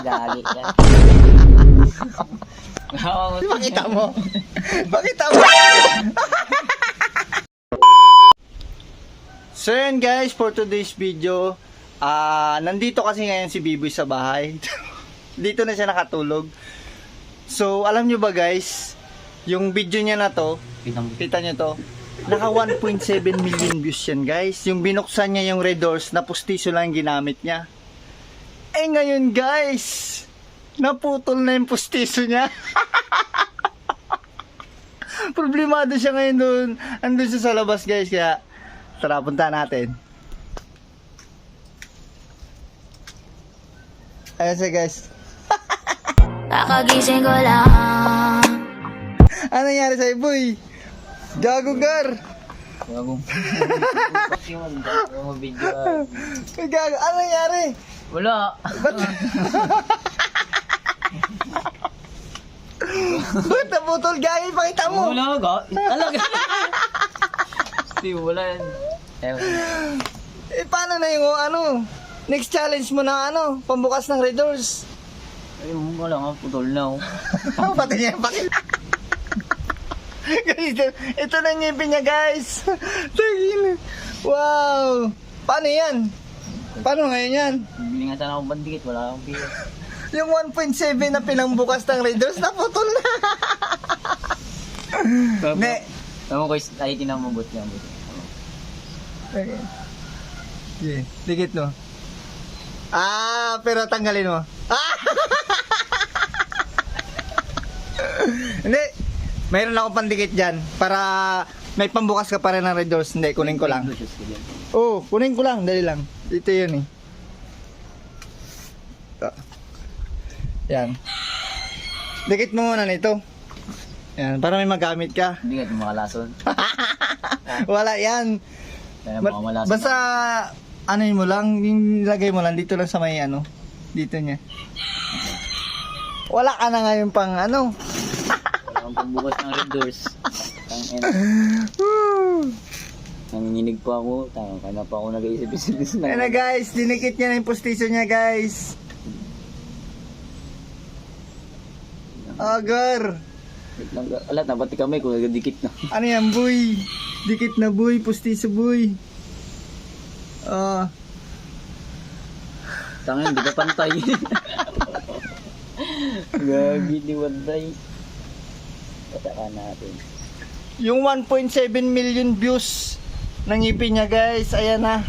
Gagi ka. Pakita mo. Pakita mo. So yun guys, for today's video, nandito kasi ngayon si Biboy sa bahay. Dito na siya nakatulog. So alam nyo ba guys, yung video niya na to, kita nyo to, naka 1.7 million views yan guys. Yung binuksan niya yung red doors, na pustiso lang yung ginamit niya. Eh ngayon guys, naputol na yung pustiso niya. Problemado siya ngayon doon. Andun siya sa labas guys, kaya tara, punta natin. Ayan siya guys. Kakagising ko lang. Ano nangyari sa'yo boy? Gago gar. Gago. Yung video. Gago, ano nangyari? Wala. Ba't? Ba't naputol gagi? Pakita mo. Wala ka. Talaga. Hindi, wala yan. Eh paano na yung ano? Next challenge mo na ano? Pambukas ng red doors. Ay, wala nga. Putol na ako. Pati niya yung pakil. Ito na yung ngipin niya guys. Tagin. Wow. Paano yan? Paano ngayon yan? Bili nga sana akong bandikit. Wala akong pila. Yung 1.7 na pinambukas ng red doors, naputol na. Ne. Tama ko, ay tinamabot niya. Okay. Yeah. Dikit no. Pero tanggalin mo. Hindi. Mayroon ako pandikit dyan. Para may pambukas ka pa rin ng red doors. Hindi, kunin ko lang. Oo, kunin ko lang. Dali lang. Ito yun eh. Ito. Yan. Dikit mo muna nito. Yan, para may magamit ka. Hindi ka makalason. Wala yan. Kaya makamalason. Basta ano yun mo lang, yung lagay mo lang dito lang sa may ano, dito niya. Wala ka na ngayon pang ano. Wala akong pambukas ng red doors. Nanginginig pa ako. Kaya pa ako nag-iisip-isip Ayan na guys, dinikit niya na yung postiso niya guys. Agar. Alat, nabati kami kung nagdikit na. Ano yan boy? Dikit na boy, postiso boy. Tangan, di ka pantay. Gagi, di wantay. Pataan natin. Yung 1.7 million views ng ngipin niya guys, ayan na.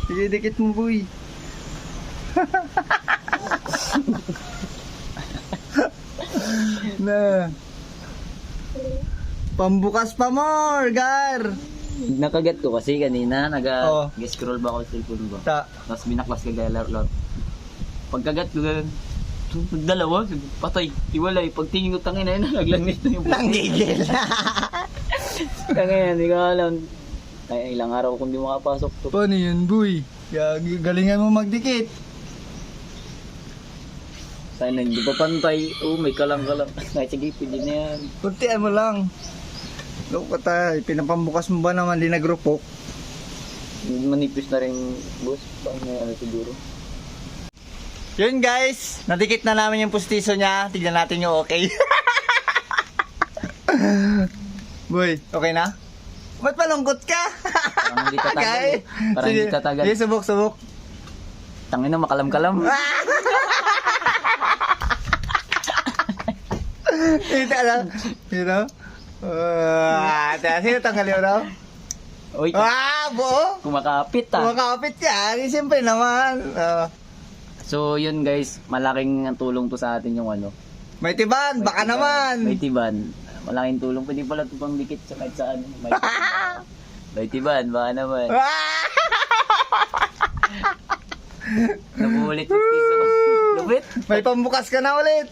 Sige, dikit mo boy. Na. Pambukas pa more, gar. Nakagat ko kasi kanina, Oo. nag-scroll ba ako sa cellphone ba? Ta. Tapos binaklas ka gaya laro. Pagkagat ko ganun, dalawa, patay, iwalay. Pagtingin ko tangin na yun, naglangit na yung Nanggigil. tangin, hindi ko alam. Kaya ilang araw kung di makapasok to. Paano yun, boy? Galingan mo magdikit. Sana hindi pa pantay. Oh, may kalang-kalang. Kahit sige, pwede na yan. Kuntian mo lang. Loko ka tayo. Pinapambukas mo ba naman di nagrupok? Manipis na rin, boss. Pang ano siguro. Yun guys, nadikit na namin yung pustiso niya. Tignan natin yung okay. Boy, okay na? Ba't malungkot ka? Parang hindi tatagal. Okay. Parang hindi tatagal. Sige, subok. Tangin na, makalam-kalam. Ito alam. Sino? Sino tanggalin mo daw? Uy, Buo? kumakapit ah. Kumakapit yan. Siyempre naman. So yun guys, malaking tulong to sa atin yung ano. May tiban, baka naman. May tiban. Malaking tulong. Pwede pala ito pang dikit sa kahit saan. May tiban, baka naman. Nabulit yung piso ko. Lupit. May pambukas ka na ulit.